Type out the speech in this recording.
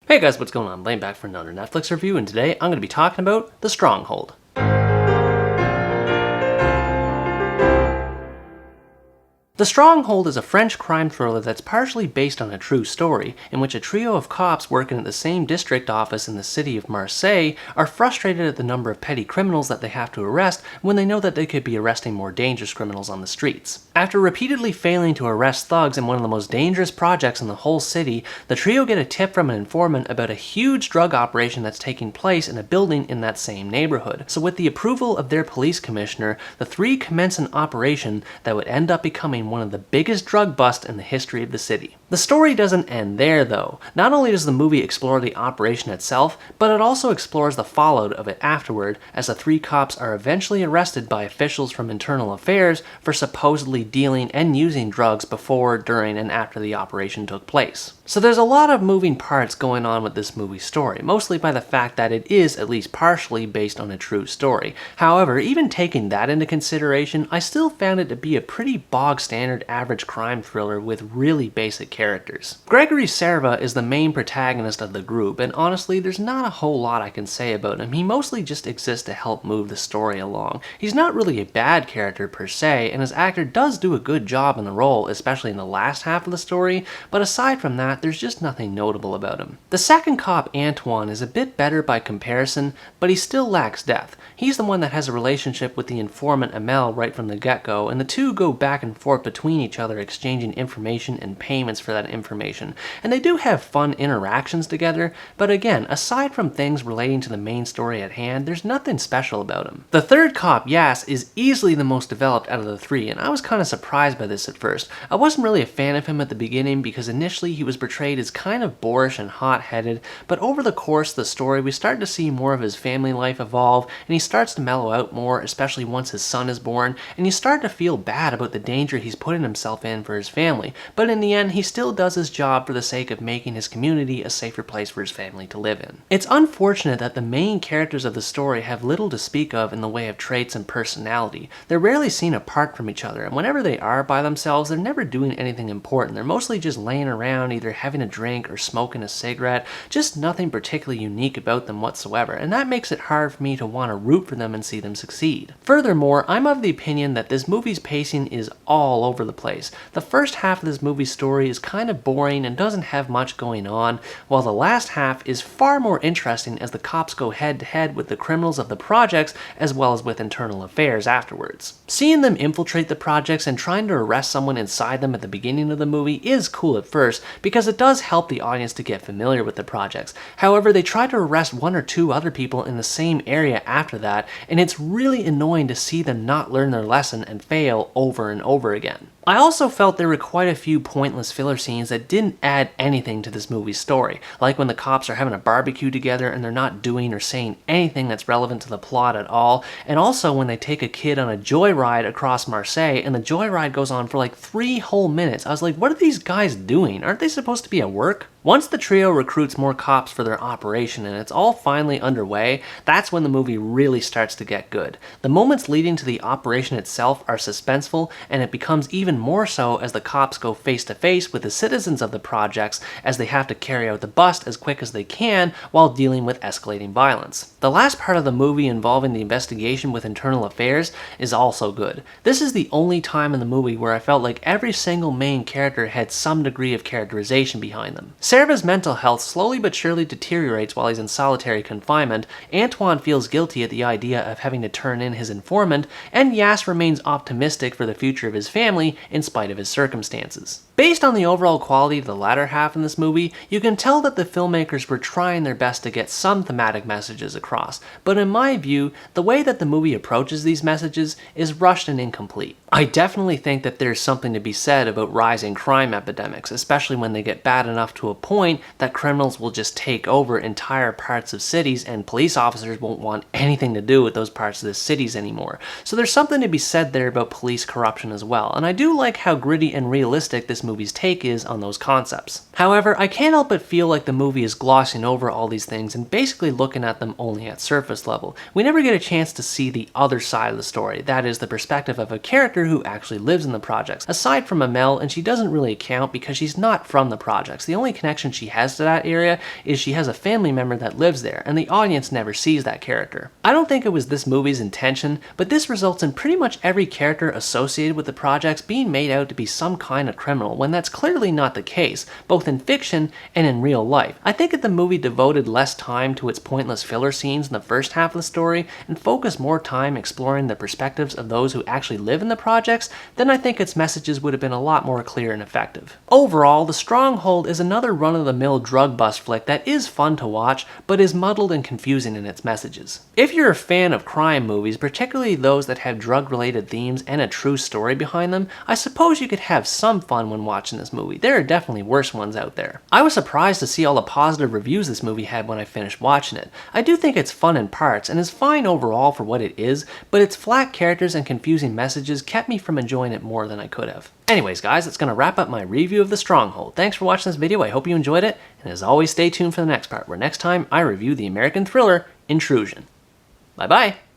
Hey guys, what's going on? Blaine back for another Netflix review, and today I'm going to be talking about The Stronghold. The Stronghold is a French crime thriller that's partially based on a true story, in which a trio of cops working at the same district office in the city of Marseille are frustrated at the number of petty criminals that they have to arrest when they know that they could be arresting more dangerous criminals on the streets. After repeatedly failing to arrest thugs in one of the most dangerous projects in the whole city, the trio get a tip from an informant about a huge drug operation that's taking place in a building in that same neighborhood. So with the approval of their police commissioner, the three commence an operation that would end up becoming one of the biggest drug busts in the history of the city. The story doesn't end there though. Not only does the movie explore the operation itself, but it also explores the fallout of it afterward, as the three cops are eventually arrested by officials from internal affairs for supposedly dealing and using drugs before, during, and after the operation took place. So there's a lot of moving parts going on with this movie's story, mostly by the fact that it is at least partially based on a true story. However, even taking that into consideration, I still found it to be a pretty bog standard average crime thriller with really basic characters. Gregory Serva is the main protagonist of the group, and honestly there's not a whole lot I can say about him. He mostly just exists to help move the story along. He's not really a bad character per se, and his actor does do a good job in the role, especially in the last half of the story, but aside from that, there's just nothing notable about him. The second cop, Antoine, is a bit better by comparison, but he still lacks depth. He's the one that has a relationship with the informant Amel right from the get-go, and the two go back and forth between each other exchanging information and payments for that information. And they do have fun interactions together, but again, aside from things relating to the main story at hand, there's nothing special about him. The third cop, Yas, is easily the most developed out of the three, and I was kind of surprised by this at first. I wasn't really a fan of him at the beginning because initially he was portrayed as kind of boorish and hot-headed, but over the course of the story we start to see more of his family life evolve, and he starts to mellow out more, especially once his son is born, and you start to feel bad about the danger he's putting himself in for his family, but in the end he still does his job for the sake of making his community a safer place for his family to live in. It's unfortunate that the main characters of the story have little to speak of in the way of traits and personality. They're rarely seen apart from each other, and whenever they are by themselves, they're never doing anything important. They're mostly just laying around, either having a drink or smoking a cigarette, just nothing particularly unique about them whatsoever, and that makes it hard for me to want to root for them and see them succeed. Furthermore, I'm of the opinion that this movie's pacing is all over the place. The first half of this movie's story is kind of boring and doesn't have much going on, while the last half is far more interesting as the cops go head to head with the criminals of the projects as well as with internal affairs afterwards. Seeing them infiltrate the projects and trying to arrest someone inside them at the beginning of the movie is cool at first because it does help the audience to get familiar with the projects. However, they try to arrest one or two other people in the same area after that, and it's really annoying to see them not learn their lesson and fail over and over again. I also felt there were quite a few pointless filler scenes that didn't add anything to this movie's story, like when the cops are having a barbecue together and they're not doing or saying anything that's relevant to the plot at all, and also when they take a kid on a joyride across Marseille and the joyride goes on for like 3 whole minutes. I was like, what are these guys doing? Aren't they supposed to be at work? Once the trio recruits more cops for their operation and it's all finally underway, that's when the movie really starts to get good. The moments leading to the operation itself are suspenseful, and it becomes even more so as the cops go face to face with the citizens of the projects as they have to carry out the bust as quick as they can while dealing with escalating violence. The last part of the movie involving the investigation with internal affairs is also good. This is the only time in the movie where I felt like every single main character had some degree of characterization behind them. Serva's mental health slowly but surely deteriorates while he's in solitary confinement, Antoine feels guilty at the idea of having to turn in his informant, and Yas remains optimistic for the future of his family in spite of his circumstances. Based on the overall quality of the latter half in this movie, you can tell that the filmmakers were trying their best to get some thematic messages across, but in my view, the way that the movie approaches these messages is rushed and incomplete. I definitely think that there's something to be said about rising crime epidemics, especially when they get bad enough to a point that criminals will just take over entire parts of cities and police officers won't want anything to do with those parts of the cities anymore. So there's something to be said there about police corruption as well, and I do like how gritty and realistic this movie's take is on those concepts. However, I can't help but feel like the movie is glossing over all these things and basically looking at them only at surface level. We never get a chance to see the other side of the story, that is, the perspective of a character character who actually lives in the projects. Aside from Amel, and she doesn't really count because she's not from the projects. The only connection she has to that area is she has a family member that lives there, and the audience never sees that character. I don't think it was this movie's intention, but this results in pretty much every character associated with the projects being made out to be some kind of criminal, when that's clearly not the case, both in fiction and in real life. I think if the movie devoted less time to its pointless filler scenes in the first half of the story, and focused more time exploring the perspectives of those who actually live in the projects, then I think its messages would have been a lot more clear and effective. Overall, The Stronghold is another run-of-the-mill drug bust flick that is fun to watch, but is muddled and confusing in its messages. If you're a fan of crime movies, particularly those that have drug-related themes and a true story behind them, I suppose you could have some fun when watching this movie. There are definitely worse ones out there. I was surprised to see all the positive reviews this movie had when I finished watching it. I do think it's fun in parts and is fine overall for what it is, but its flat characters and confusing messages kept me from enjoying it more than I could have. Anyways guys, that's going to wrap up my review of The Stronghold. Thanks for watching this video, I hope you enjoyed it, and as always stay tuned for the next part, where next time I review the American thriller Intrusion. Bye bye!